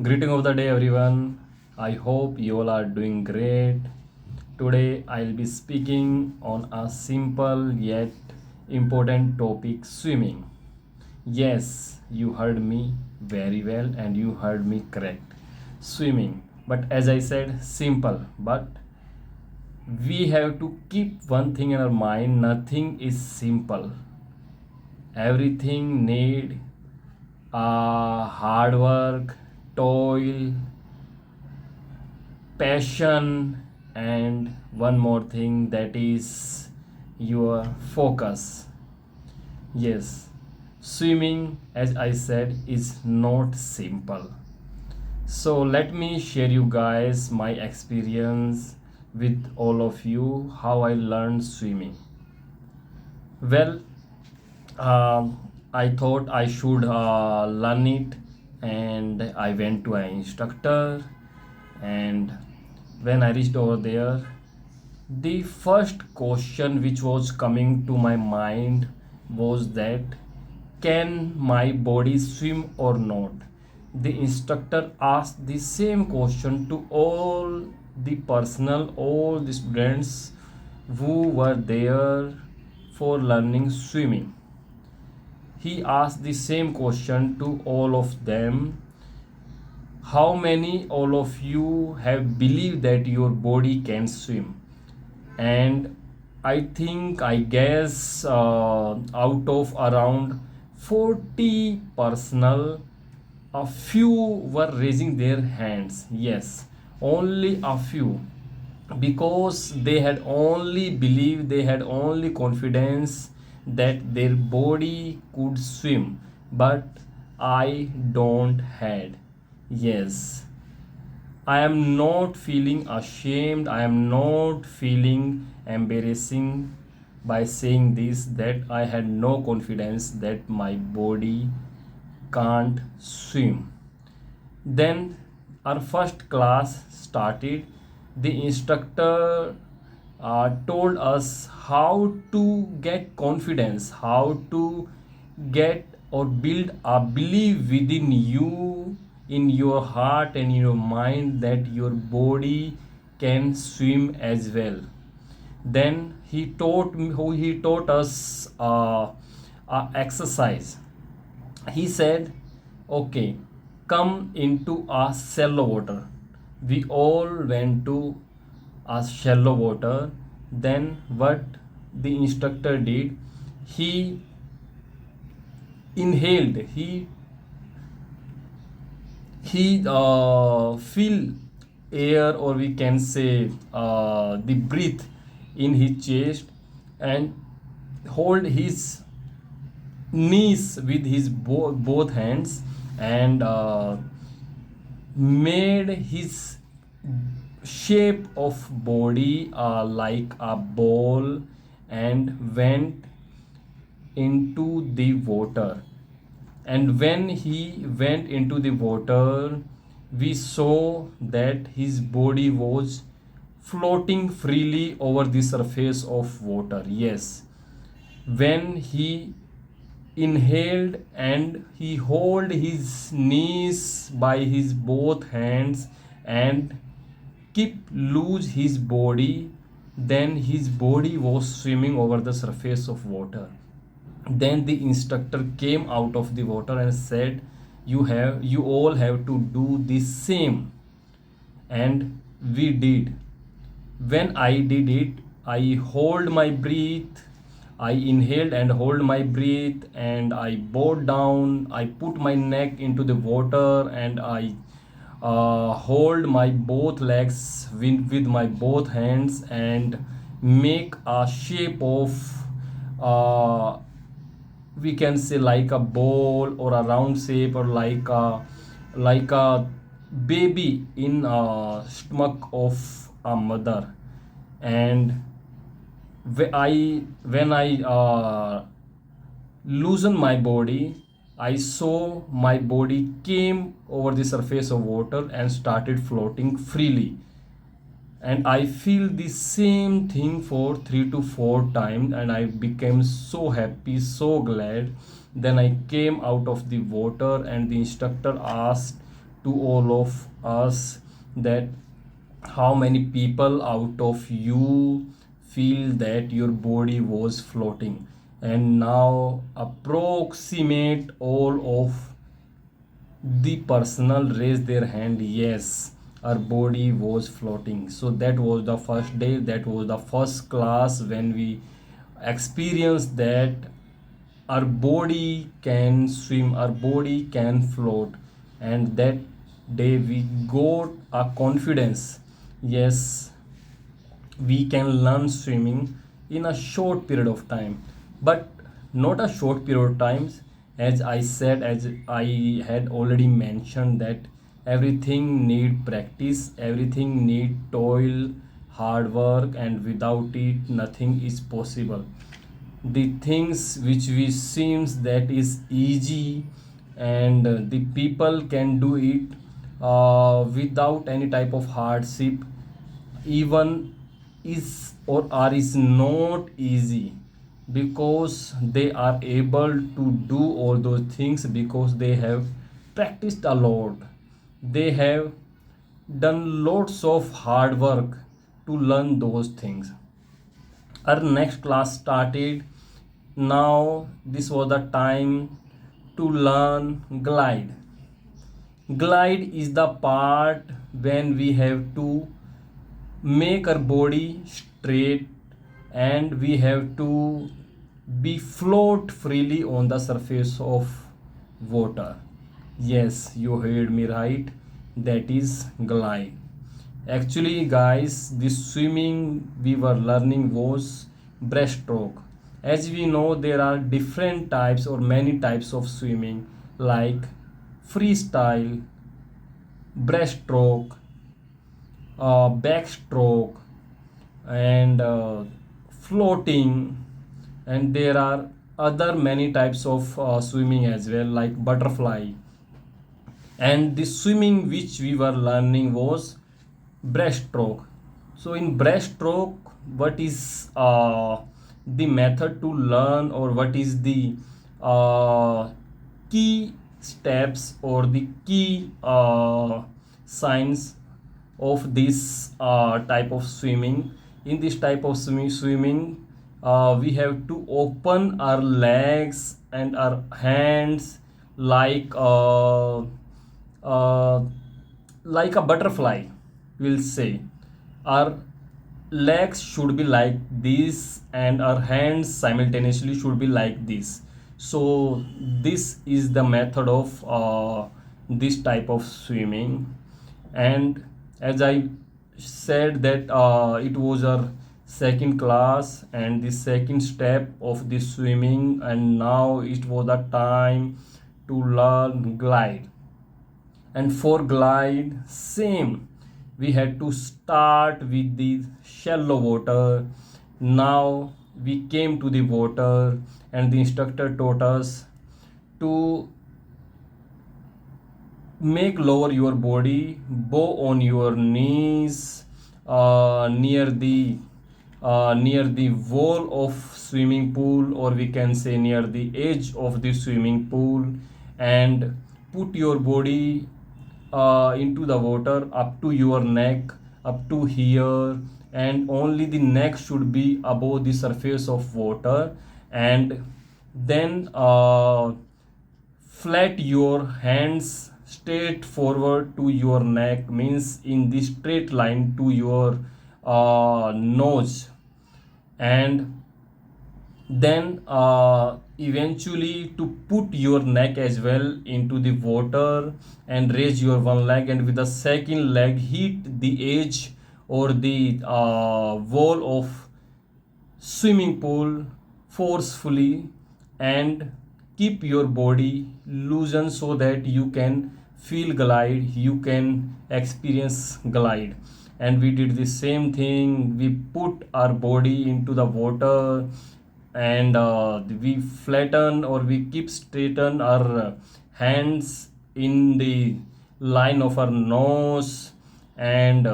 Greeting of the day, everyone. I hope you all are doing great. Today, I'll be speaking on a simple yet important topic swimming. Yes, you heard me very well and you heard me correct. Swimming. But as I said, simple. But we have to keep one thing in our mind, nothing is simple. Everything need hard work, toil, passion, and one more thing, that is your focus. Yes, swimming, as I said, is not simple. So let me share you guys my experience with all of you, how I learned swimming. Well, I thought I should learn it, and I went to an instructor. And when I reached over there, the first question which was coming to my mind was that, can my body swim or not? The instructor asked the same question to all the personnel, all the students who were there for learning swimming. He asked the same question to all of them. How many all of you have believed that your body can swim? And I guess out of around 40 personnel, a few were raising their hands. Yes, only a few, because they had only believed, they had only confidence that their body could swim, but I don't had. Yes, I am not feeling ashamed, I am not feeling embarrassing by saying this, that I had no confidence that my body can't swim. Then our first class started. The instructor told us how to get confidence, how to get or build a belief within you, in your heart and in your mind, that your body can swim as well. Then he taught us a exercise. He said, okay, come into a shallow water. We all went to a shallow water. Then what the instructor did, he inhaled, he fill air, or we can say the breath in his chest, and hold his knees with his both hands, and made his shape of body like a ball, and went into the water. And when he went into the water, we saw that his body was floating freely over the surface of water. Yes, when he inhaled and he hold his knees by his both hands and keep loose his body, then his body was swimming over the surface of water. Then the instructor came out of the water and said, you all have to do the same. And we did. When I did it, I hold my breath, I inhaled and hold my breath, and I bowed down, I put my neck into the water, and I hold my both legs with my both hands, and make a shape of uh, we can say like a ball or a round shape, or like a baby in a stomach of a mother. And when I loosen my body, I saw my body came over the surface of water and started floating freely. And I feel the same thing for 3 to 4 times, and I became so happy, so glad. Then I came out of the water, and the instructor asked to all of us that how many people out of you feel that your body was floating, and now approximate all of the personal raised their hand. Yes, our body was floating. So that was the first day, that was the first class when we experienced that our body can swim, our body can float. And that day we got a confidence. Yes, we can learn swimming in a short period of time, but not a short period of times. As I had already mentioned, that everything need practice, everything need toil, hard work, and without it nothing is possible. The things which we seems that is easy, and the people can do it without any type of hardship, even is or are is not easy, because they are able to do all those things because they have practiced a lot, they have done lots of hard work to learn those things. Our next class started. Now this was the time to learn glide. Glide is the part when we have to make our body straight, and we have to be float freely on the surface of water. Yes, you heard me right, that is glide. Actually guys, the swimming we were learning was breaststroke. As we know, there are different types or many types of swimming, like freestyle, breaststroke, backstroke, and floating. And there are other many types of swimming as well, like butterfly. And the swimming which we were learning was breaststroke. So in breaststroke, what is the method to learn, or what is the uh, key steps or the key signs of this type of swimming? In this type of swimming, we have to open our legs and our hands like uh, like a butterfly, we'll say. Our legs should be like this, and our hands simultaneously should be like this. So this is the method of this type of swimming. And as I said that it was our second class and the second step of the swimming, and now it was the time to learn glide. And for glide, same, we had to start with the shallow water. Now we came to the water, and the instructor taught us to make lower your body, bow on your knees, near the wall of swimming pool, or we can say near the edge of the swimming pool, and put your body into the water up to your neck, up to here, and only the neck should be above the surface of water. And then flat your hands straight forward to your neck, means in the straight line to your nose. And then eventually to put your neck as well into the water, and raise your one leg, and with the second leg hit the edge or the wall of swimming pool forcefully, and keep your body loosen so that you can feel glide, you can experience glide. And we did the same thing, we put our body into the water, and we flatten or we keep straighten our hands in the line of our nose. And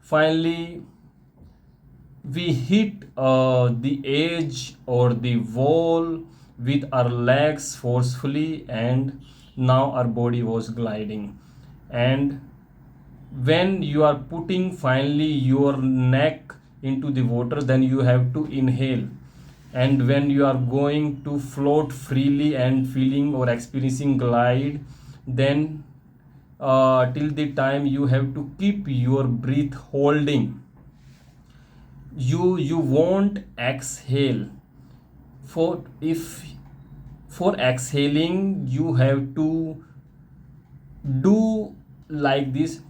finally we hit the edge or the wall with our legs forcefully, and now our body was gliding. And when you are putting finally your neck into the water, then you have to inhale. And when you are going to float freely and feeling or experiencing glide, then till the time you have to keep your breath holding. You won't exhale. For if for exhaling you have to do like this.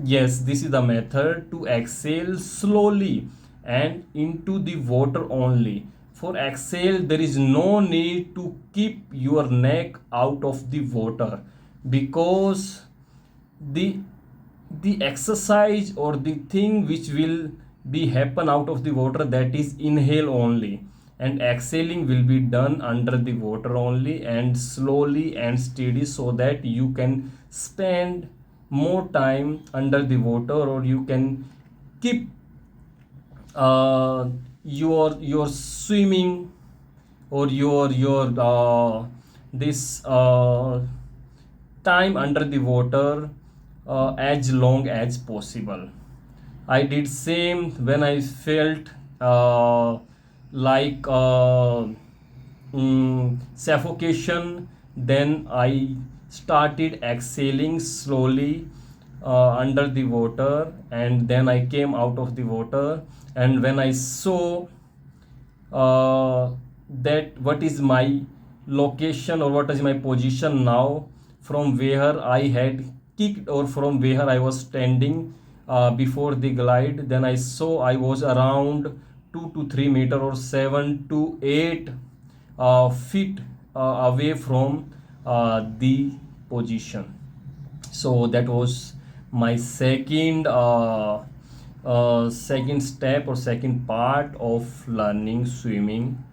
Yes, this is the method to exhale slowly and into the water only. For exhale, there is no need to keep your neck out of the water, because the the exercise or the thing which will be happen out of the water, that is inhale only, and exhaling will be done under the water only and slowly and steady, so that you can spend more time under the water, or you can keep your swimming or your this time under the water as long as possible. I did same when I felt like suffocation. Then I started exhaling slowly under the water, and then I came out of the water. And when I saw that what is my location or what is my position now, from where I had kicked or from where I was standing before the glide, then I saw I was around 2 to 3 meter or 7 to 8 feet away from the position. So that was my second step or second part of learning swimming.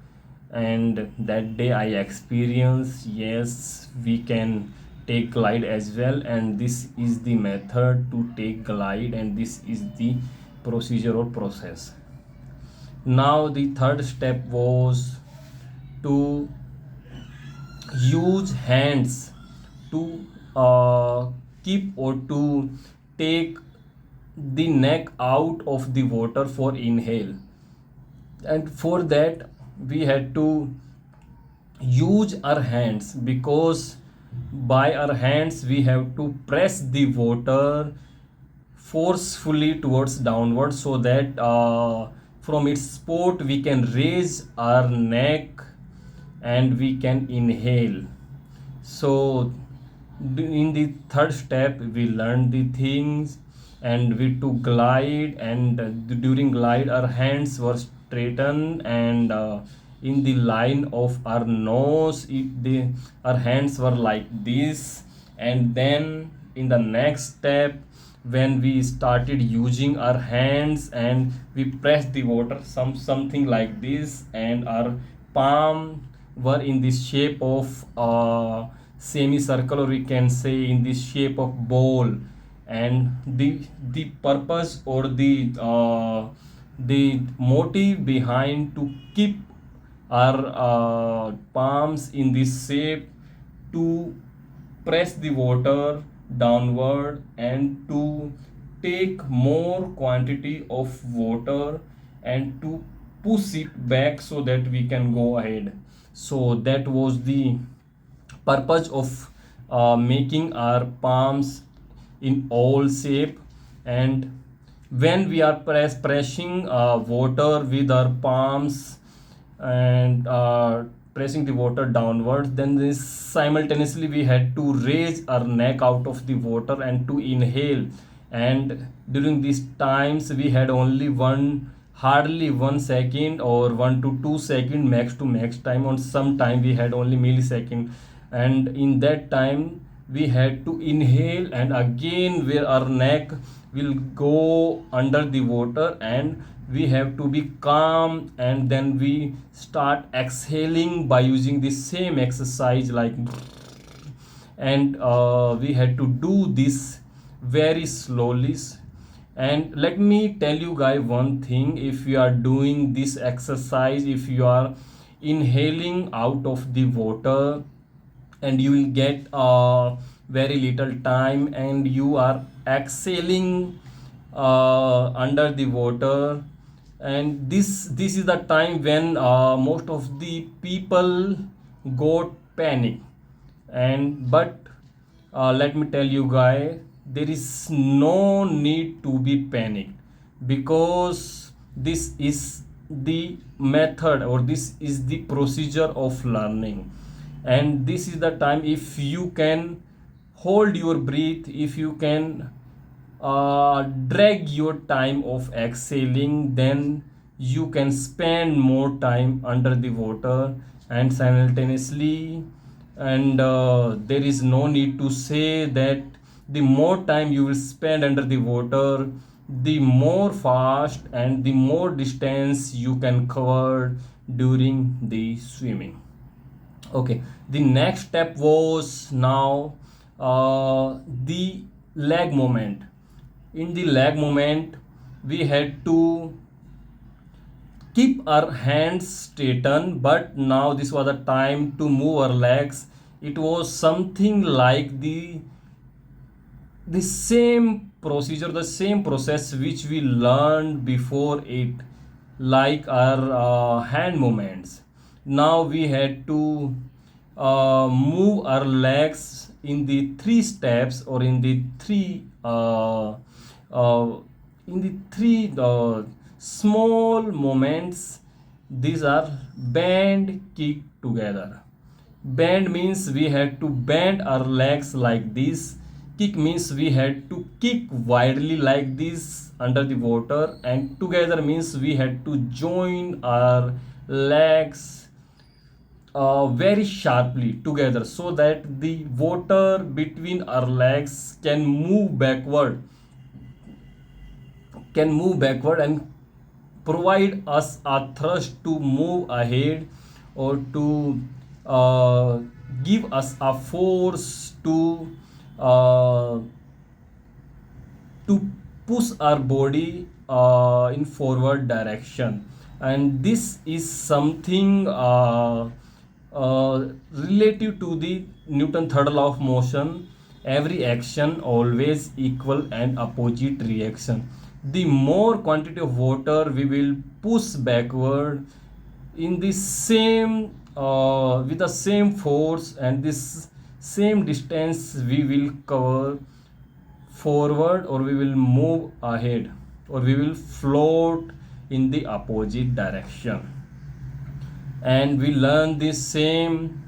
And that day I experienced, yes, we can take glide as well, and this is the method to take glide, and this is the procedure or process. Now the third step was to use hands to keep or to take the neck out of the water for inhale. And for that we had to use our hands, because by our hands we have to press the water forcefully towards downward, so that from its spot we can raise our neck and we can inhale. So in the third step we learned the things, and we took glide, and during glide our hands were straightened, and in the line of our nose, our hands were like this. And then in the next step, when we started using our hands and we pressed the water something like this, and our palm were in this shape of semicircle, or we can say in this shape of bowl. And the purpose or the motive behind to keep our palms in this shape, to press the water downward and to take more quantity of water and to push it back so that we can go ahead. So that was the purpose of making our palms in all shape. And when we are pressing water with our palms and pressing the water downwards, then this simultaneously we had to raise our neck out of the water and to inhale. And during these times we had only hardly 1 second or 1 to 2 second max to max time. On some time we had only millisecond, and in that time we had to inhale, and again where our neck will go under the water, and we have to be calm, and then we start exhaling by using the same exercise like. And we had to do this very slowly. And let me tell you guys one thing: if you are doing this exercise, if you are inhaling out of the water, and you will get very little time, and you are exhaling under the water. And this is the time when most of the people got panic. And but let me tell you guys, there is no need to be panic, because this is the method, or this is the procedure of learning. And this is the time, if you can hold your breath, if you can drag your time of exhaling, then you can spend more time under the water. And simultaneously, and there is no need to say that the more time you will spend under the water, the more fast and the more distance you can cover during the swimming. Okay, the next step was now the leg movement. In the leg movement, we had to keep our hands straightened, but now this was the time to move our legs. It was something like the same procedure, the same process which we learned before it, like our hand movements. Now we had to move our legs in the three steps, or uh, in the three small moments. These are bend, kick, together. Bend means we had to bend our legs like this. Kick means we had to kick widely like this under the water. And together means we had to join our legs very sharply together, so that the water between our legs can move backward and provide us a thrust to move ahead, or to uh, give us a force uh, to push our body in forward direction. And this is something relative to the Newton third law of motion. Every action always equal and opposite reaction. The more quantity of water we will push backward in the same with the same force, and this same distance we will cover forward, or we will move ahead, or we will float in the opposite direction. And we learn this same.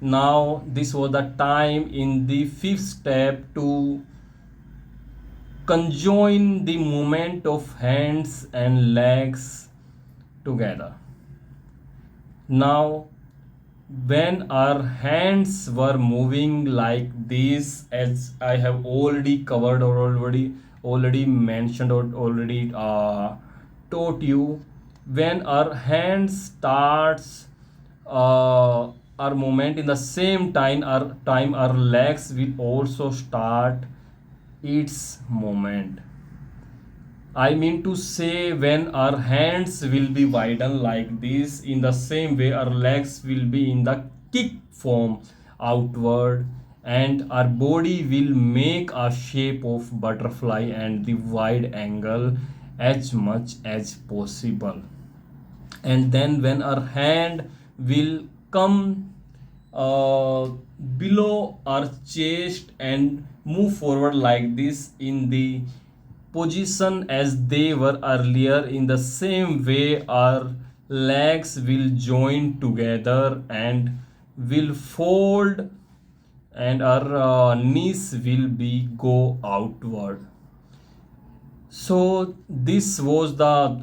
Now this was the time in the fifth step to conjoin the movement of hands and legs together. Now when our hands were moving like this, as I have already covered, or already mentioned, or already taught you, when our hands starts our movement, in the same time our legs will also start its movement. I mean to say, when our hands will be widened like this, in the same way our legs will be in the kick form outward, and our body will make a shape of butterfly and the wide angle as much as possible. And then when our hand will come uh, below our chest and move forward like this in the position as they were earlier, in the same way our legs will join together and will fold, and our knees will be go outward. So this was the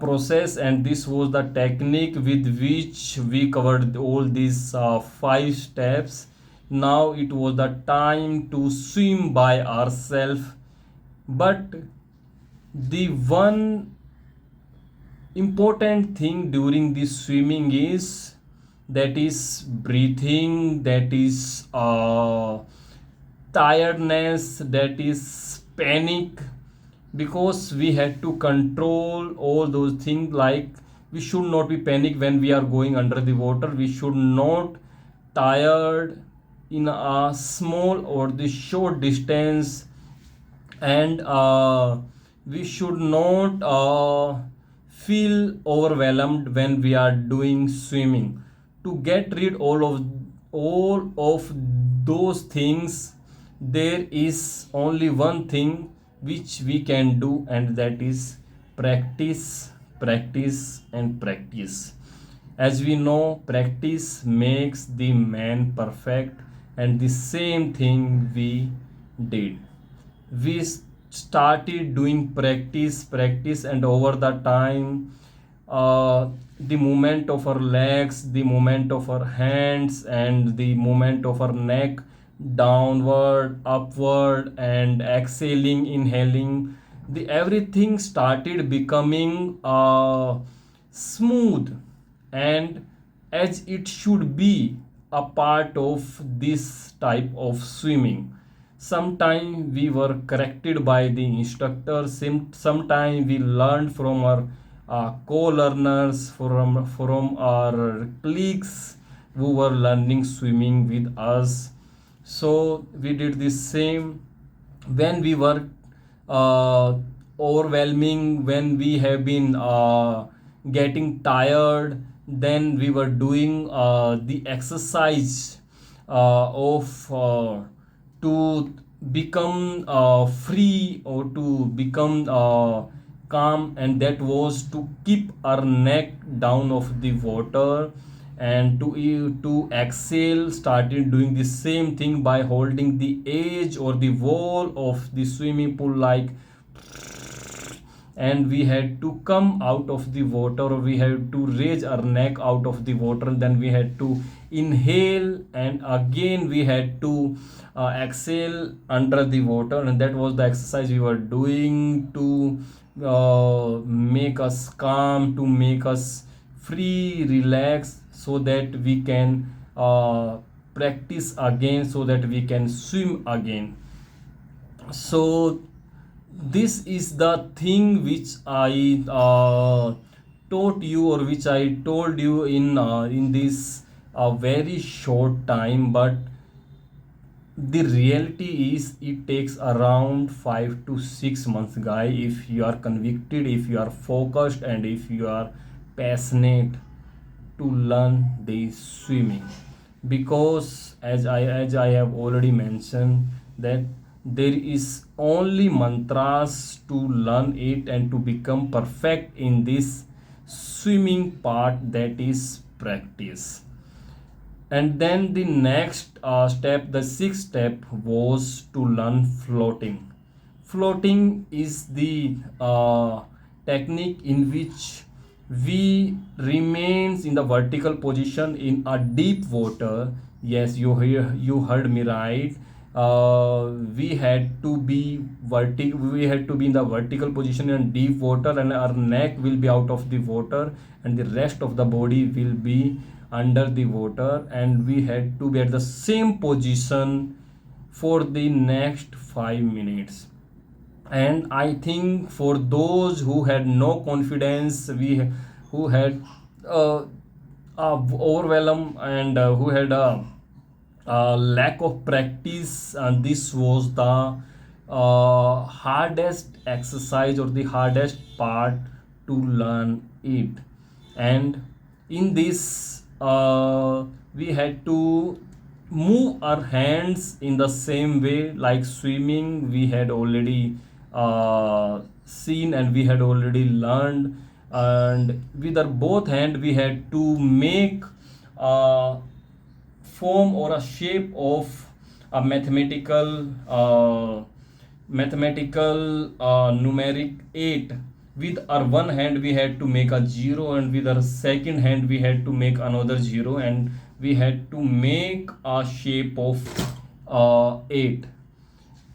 process, and this was the technique with which we covered all these five steps. Now it was the time to swim by ourselves. But the one important thing during this swimming is, that is breathing, that is tiredness, that is panic, because we had to control all those things. Like we should not be panic when we are going under the water. We should not tired in a small or the short distance, and we should not feel overwhelmed when we are doing swimming. To get rid all of those things, there is only one thing which we can do, and that is practice, practice, and practice. As we know, practice makes the man perfect, and the same thing we did. We started doing practice, and over the time, the movement of our legs, the movement of our hands, and the movement of our neck, downward, upward, and exhaling, inhaling, the everything started becoming smooth, and as it should be a part of this type of swimming. Sometimes we were corrected by the instructor, sometimes we learned from our co-learners, from our colleagues who were learning swimming with us. So we did the same when we were uh, overwhelming, when we have been getting tired, then we were doing the exercise of to become free, or to become calm, and that was to keep our neck down of the water, and to exhale, started doing the same thing by holding the edge or the wall of the swimming pool, like, and we had to come out of the water, or we had to raise our neck out of the water, and then we had to inhale, and again we had to exhale under the water, and that was the exercise we were doing to make us calm, to make us free, relax, so that we can practice again, so that we can swim again. So this is the thing which I taught you, or which I told you in this very short time, but the reality is it takes around 5 to 6 months, guy, if you are convicted, if you are focused, and if you are passionate to learn the swimming. Because as I have already mentioned, that there is only mantras to learn it and to become perfect in this swimming part, that is practice. And then the next step, the sixth step, was to learn floating. Floating is the technique in which we remains in the vertical position in a deep water. Yes, you heard me right. We had to be we had to be in the vertical position in deep water, and our neck will be out of the water, and the rest of the body will be under the water, and we had to be at the same position for the next 5 minutes. And I think for those who had no confidence, we who had uh, overwhelm, and who had a lack of practice, and this was the hardest exercise, or the hardest part to learn it. And in this, we had to move our hands in the same way like swimming we had already seen, and we had already learned. And with our both hand, we had to make a form or a shape of a mathematical numeric 8. With our one hand we had to make a 0, and with our second hand we had to make another 0, and we had to make a shape of 8.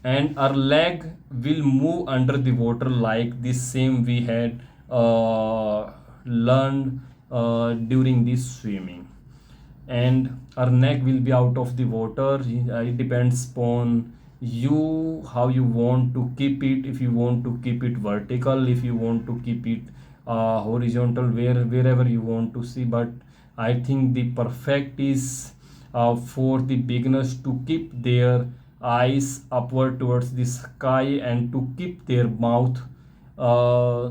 And our leg will move under the water like this, same we had learned during this swimming. And our neck will be out of the water. It depends upon you how you want to keep it. If you want to keep it vertical, if you want to keep it horizontal, wherever you want to see. But I think the perfect is for the beginners to keep their eyes upward towards the sky and to keep their mouth uh,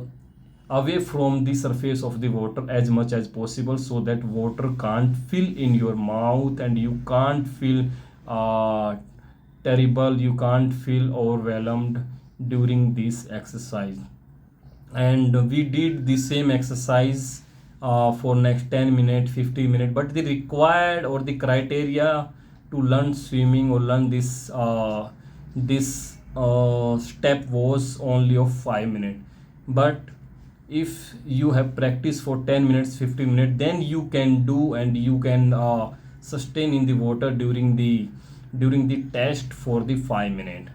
away from the surface of the water as much as possible, so that water can't fill in your mouth and you can't feel terrible, you can't feel overwhelmed during this exercise. And we did the same exercise for next 10 minutes, 50 minutes, but the required or the criteria to learn swimming or learn this step was only of 5 minutes. But if you have practiced for 10 minutes, 15 minutes, then you can do and you can sustain in the water during the test for the 5 minutes.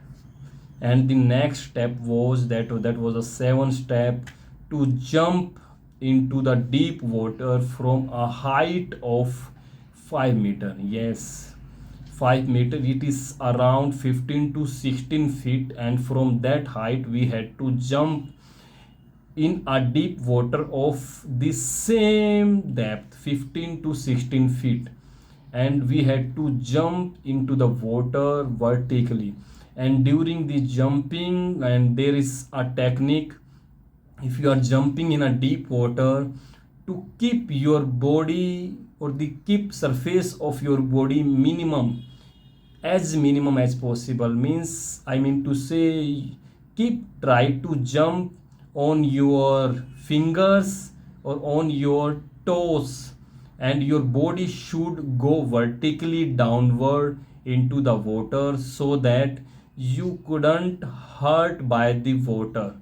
And the next step was that was a 7 step, to jump into the deep water from a height of 5 meter. Yes, 5 meter, it is around 15 to 16 feet, and from that height we had to jump in a deep water of the same depth, 15 to 16 feet, and we had to jump into the water vertically. And during the jumping, and there is a technique, if you are jumping in a deep water, to keep your body or the keep surface of your body minimum as possible, means I mean to say, try to jump on your fingers or on your toes, and your body should go vertically downward into the water, so that you couldn't hurt by the water.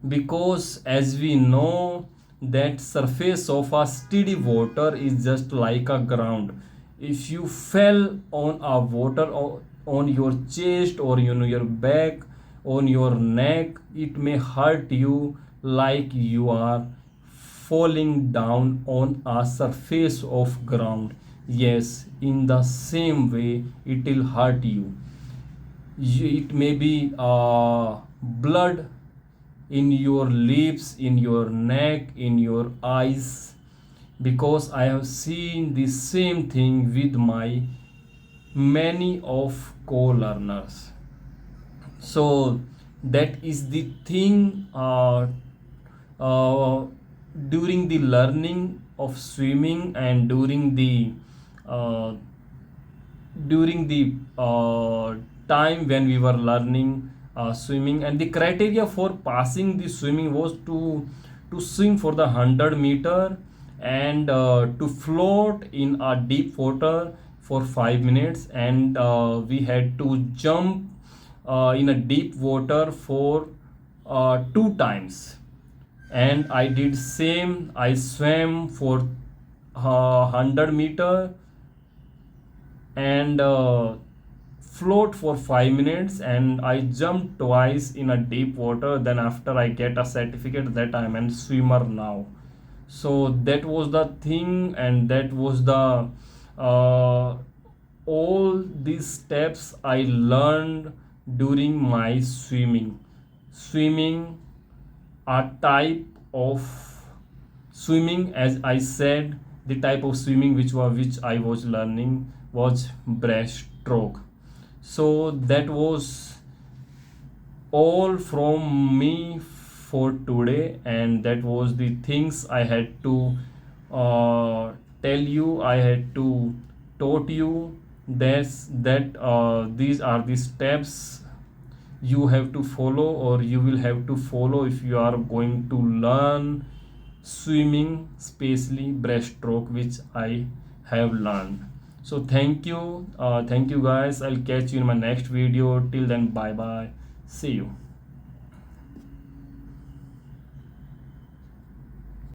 Because as we know, that surface of a steady water is just like a ground. If you fell on a water or on your chest or your back, on your neck, it may hurt you like you are falling down on a surface of ground. Yes, in the same way it will hurt you. It may be blood in your lips, in your neck, in your eyes, because I have seen the same thing with my many of co-learners. So that is the thing, uh, during the learning of swimming and uh, during the time when we were learning swimming. And the criteria for passing the swimming was to swim for the 100 meter, and to float in a deep water for 5 minutes, and we had to jump in a deep water for 2 times. And I did same, I swam for 100 meter and float for 5 minutes, and I jumped twice in a deep water. Then after I get a certificate that I'm a swimmer now. So that was the thing, and that was the all these steps I learned during my swimming. A type of swimming, as I said, the type of swimming which I was learning was breaststroke. So that was all from me for today, and that was the things I had to tell you, I had to taught you. These are the steps you have to follow, or you will have to follow, if you are going to learn swimming, especially breaststroke, which I have learned. So thank you guys. I'll catch you in my next video. Till then, bye bye, see you.